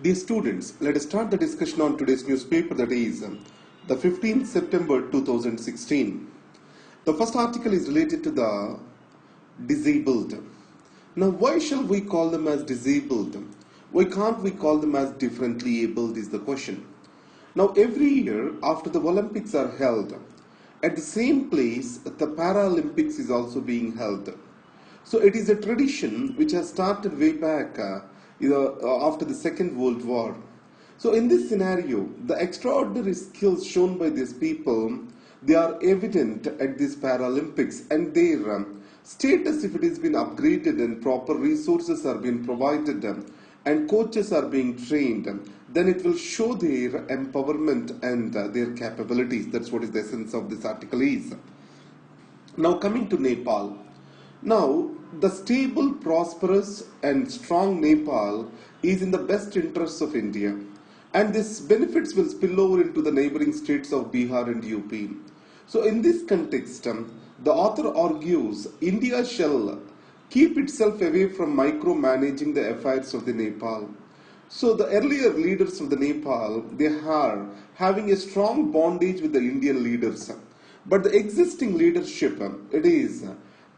Dear students, let us start the discussion on today's newspaper, that is the 15th September 2016. The first article is related to the disabled. Now, why shall we call them as disabled? Why can't we call them as differently abled is the question. Now, every year after the Olympics are held, at the same place the Paralympics is also being held. So it is a tradition which has started way back after the Second World War. So in this scenario, the extraordinary skills shown by these people, they are evident at these Paralympics, and their status, if it has been upgraded and proper resources are being provided and coaches are being trained, then it will show their empowerment and their capabilities. That's what is the essence of this article is. Now coming to Nepal. Now, the stable, prosperous and strong Nepal is in the best interests of India, and these benefits will spill over into the neighboring states of Bihar and UP. So in this context, the author argues India shall keep itself away from micromanaging the affairs of the Nepal. So the earlier leaders of the Nepal, they are having a strong bondage with the Indian leaders, but the existing leadership, it is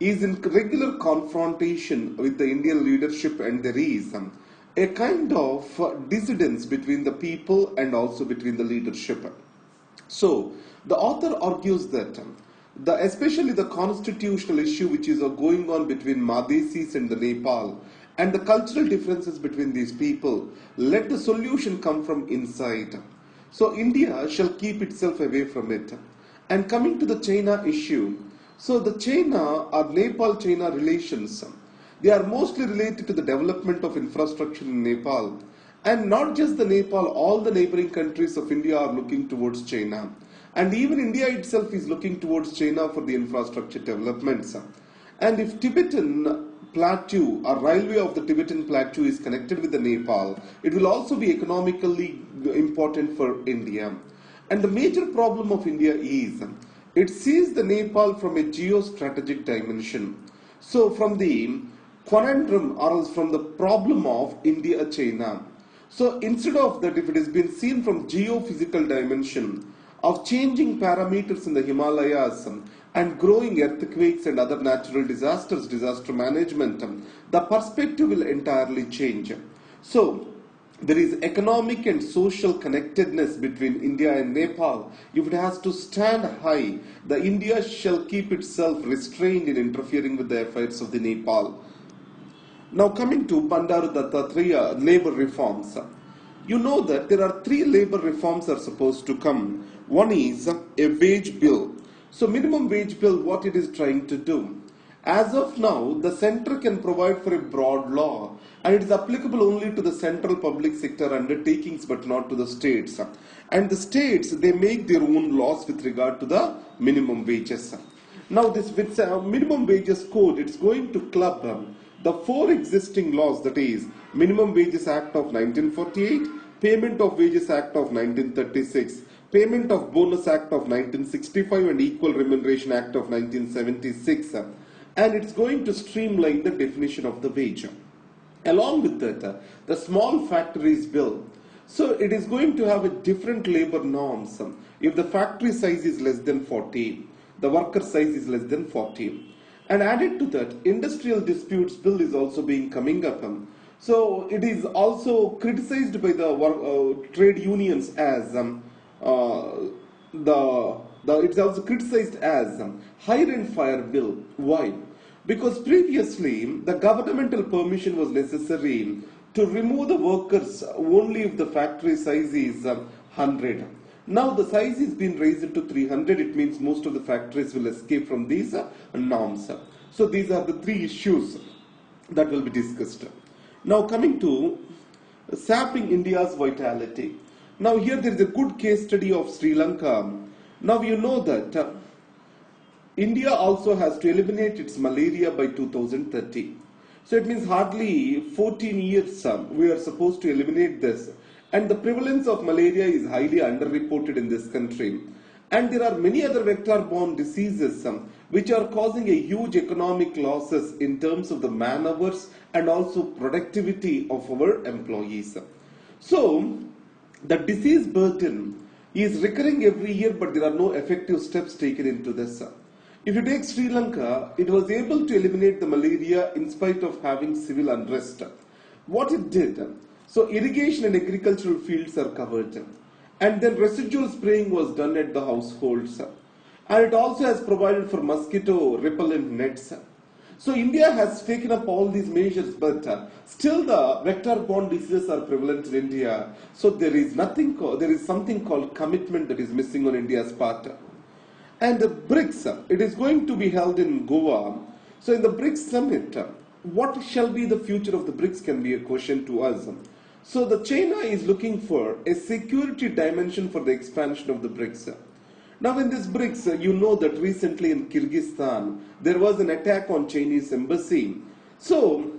in regular confrontation with the Indian leadership, and there is a kind of dissidence between the people and also between the leadership. So the author argues that especially the constitutional issue which is going on between Madhesis and the Nepal, and the cultural differences between these people, let the solution come from inside. So India shall keep itself away from it. And coming to the China issue, so the China or Nepal-China relations, they are mostly related to the development of infrastructure in Nepal. And not just the Nepal, all the neighboring countries of India are looking towards China. And even India itself is looking towards China for the infrastructure developments. And if Tibetan plateau or railway of the Tibetan plateau is connected with the Nepal, it will also be economically important for India. And the major problem of India is it sees the Nepal from a geostrategic dimension. So from the conundrum or else from the problem of India-China. So instead of that, if it has been seen from geophysical dimension of changing parameters in the Himalayas and growing earthquakes and other natural disasters, disaster management, the perspective will entirely change. So there is economic and social connectedness between India and Nepal. If it has to stand high, the India shall keep itself restrained in interfering with the affairs of the Nepal. Now coming to Bandaru Dattatreya labor reforms. You know that there are 3 labor reforms are supposed to come. One is a wage bill. So minimum wage bill, what it is trying to do. As of now, the center can provide for a broad law, and it is applicable only to the central public sector undertakings but not to the states. And the states, they make their own laws with regard to the minimum wages. Now this with minimum wages code, it's going to club the 4 existing laws, that is Minimum Wages Act of 1948, Payment of Wages Act of 1936, Payment of Bonus Act of 1965 and Equal Remuneration Act of 1976. And it's going to streamline the definition of the wage. Along with that, the Small Factories Bill. So it is going to have a different labor norms. If the factory size is less than 40, the worker size is less than 40. And added to that, Industrial Disputes Bill is also being coming up. So it is also criticized by the trade unions as it's also criticized as hire and fire bill. Why? Because previously the governmental permission was necessary to remove the workers only if the factory size is 100. Now the size is being raised to 300. It means most of the factories will escape from these norms. So these are the 3 issues that will be discussed. Now coming to sapping India's vitality. Now here there is a good case study of Sri Lanka. Now you know that India also has to eliminate its malaria by 2030. So it means hardly 14 years we are supposed to eliminate this. And the prevalence of malaria is highly underreported in this country. And there are many other vector-borne diseases which are causing a huge economic losses in terms of the man hours and also productivity of our employees. So the disease burden is recurring every year, but there are no effective steps taken into this. If you take Sri Lanka, it was able to eliminate the malaria in spite of having civil unrest. What it did, so irrigation and agricultural fields are covered, and then residual spraying was done at the households, and it also has provided for mosquito repellent nets. So India has taken up all these measures, but still the vector-borne diseases are prevalent in India. So there is something called commitment that is missing on India's part. And the BRICS, it is going to be held in Goa. So in the BRICS summit, what shall be the future of the BRICS can be a question to us. So the China is looking for a security dimension for the expansion of the BRICS. Now in this BRICS, you know that recently in Kyrgyzstan, there was an attack on Chinese embassy. So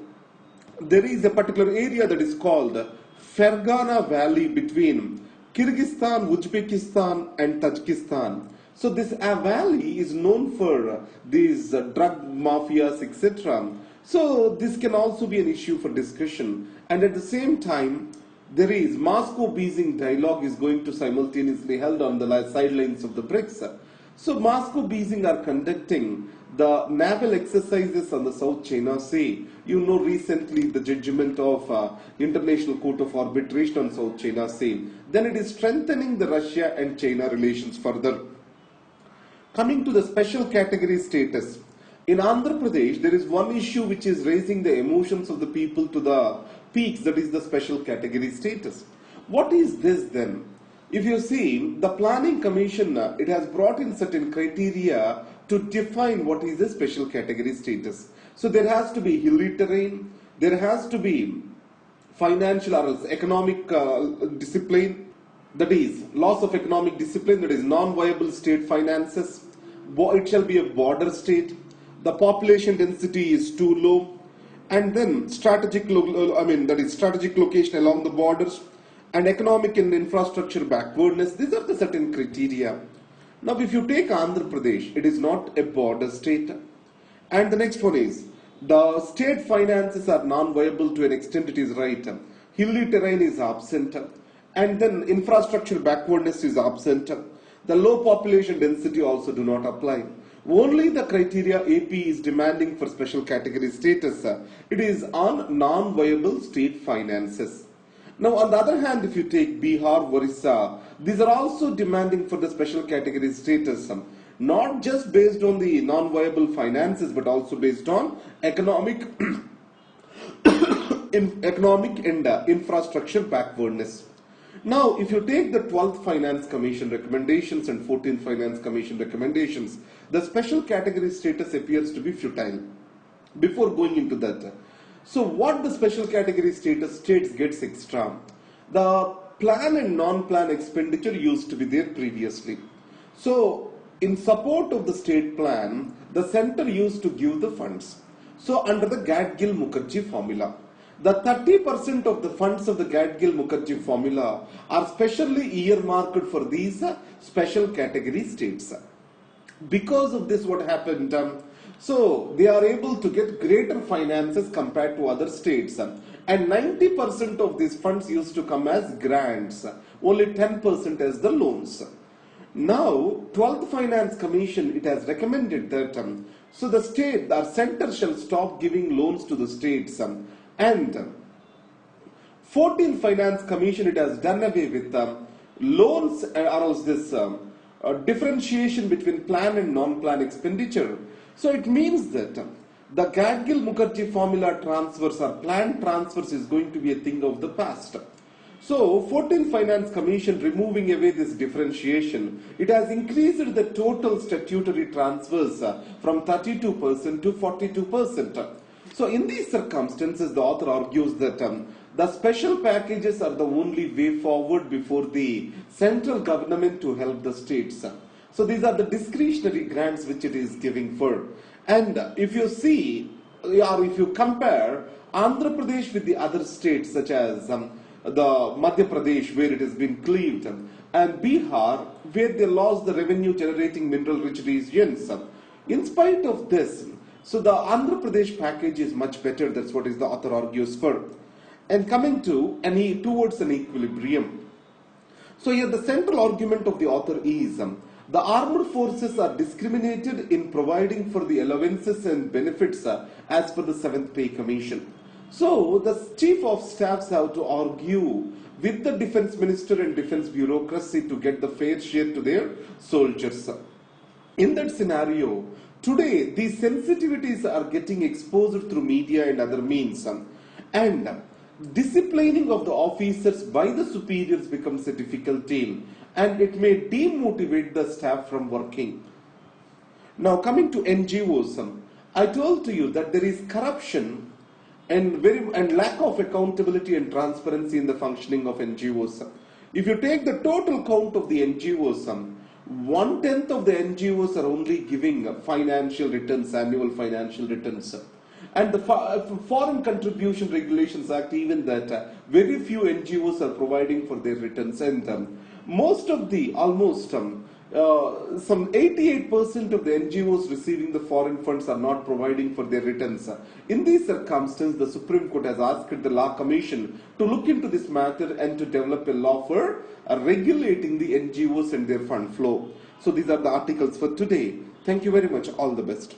there is a particular area that is called Fergana Valley between Kyrgyzstan, Uzbekistan and Tajikistan. So this valley is known for these drug mafias, etc. So this can also be an issue for discussion. And at the same time, there is Moscow-Beijing dialogue is going to simultaneously held on the sidelines of the BRICS. So Moscow-Beijing are conducting the naval exercises on the South China Sea. You know recently the judgment of International Court of Arbitration on South China Sea. Then it is strengthening the Russia and China relations further. Coming to the special category status. In Andhra Pradesh, there is one issue which is raising the emotions of the people to the peaks, that is the special category status. What is this then? If you see, the Planning Commission, it has brought in certain criteria to define what is a special category status. So there has to be hilly terrain, there has to be financial or else economic discipline, that is loss of economic discipline, that is non-viable state finances, it shall be a border state, the population density is too low, and then strategic location along the borders, and economic and infrastructure backwardness. These are the certain criteria. Now if you take Andhra Pradesh, it is not a border state. And the next one is, the state finances are non-viable to an extent, it is right. Hilly terrain is absent, and then infrastructure backwardness is absent. The low population density also do not apply. Only the criteria AP is demanding for special category status. It is on non-viable state finances. Now on the other hand, if you take Bihar, Orissa, these are also demanding for the special category status. Not just based on the non-viable finances, but also based on economic and infrastructure backwardness. Now, if you take the 12th Finance Commission recommendations and 14th Finance Commission recommendations, the special category status appears to be futile. Before going into that, so what the special category status states gets extra? The plan and non-plan expenditure used to be there previously. So, in support of the state plan, the center used to give the funds. So, under the Gadgil-Mukherjee formula, the 30% of the funds of the Gadgil-Mukherjee formula are specially earmarked for these special category states. Because of this, what happened? So they are able to get greater finances compared to other states, and 90% of these funds used to come as grants, only 10% as the loans. Now, 12th Finance Commission, it has recommended that so the state, the center shall stop giving loans to the states, and 14th Finance Commission, it has done away with loans or else this differentiation between plan and non-plan expenditure. So it means that the Gadgil-Mukherjee formula transfers or plan transfers is going to be a thing of the past. So 14th Finance Commission removing away this differentiation, it has increased the total statutory transfers from 32% to 42%. So in these circumstances, the author argues that the special packages are the only way forward before the central government to help the states. So these are the discretionary grants which it is giving for. And if you see, or if you compare Andhra Pradesh with the other states such as the Madhya Pradesh where it has been cleaved, and Bihar where they lost the revenue generating mineral rich regions, in spite of this, so the Andhra Pradesh package is much better. That's what is the author argues for. and coming to towards an equilibrium. So here the central argument of the author is the armed forces are discriminated in providing for the allowances and benefits as per the 7th Pay Commission. So the chief of staffs have to argue with the defense minister and defense bureaucracy to get the fair share to their soldiers. In that scenario, today these sensitivities are getting exposed through media and other means, and disciplining of the officers by the superiors becomes a difficult deal, and it may demotivate the staff from working. Now coming to NGOs, I told to you that there is corruption and lack of accountability and transparency in the functioning of NGOs. If you take the total count of the NGOs, 1/10 of the NGOs are only giving financial returns, annual financial returns. And the Foreign Contribution Regulations Act, even that very few NGOs are providing for their returns, and most of the, almost some 88% of the NGOs receiving the foreign funds are not providing for their returns. In these circumstances, the Supreme Court has asked the Law Commission to look into this matter and to develop a law for regulating the NGOs and their fund flow. So these are the articles for today. Thank you very much. All the best.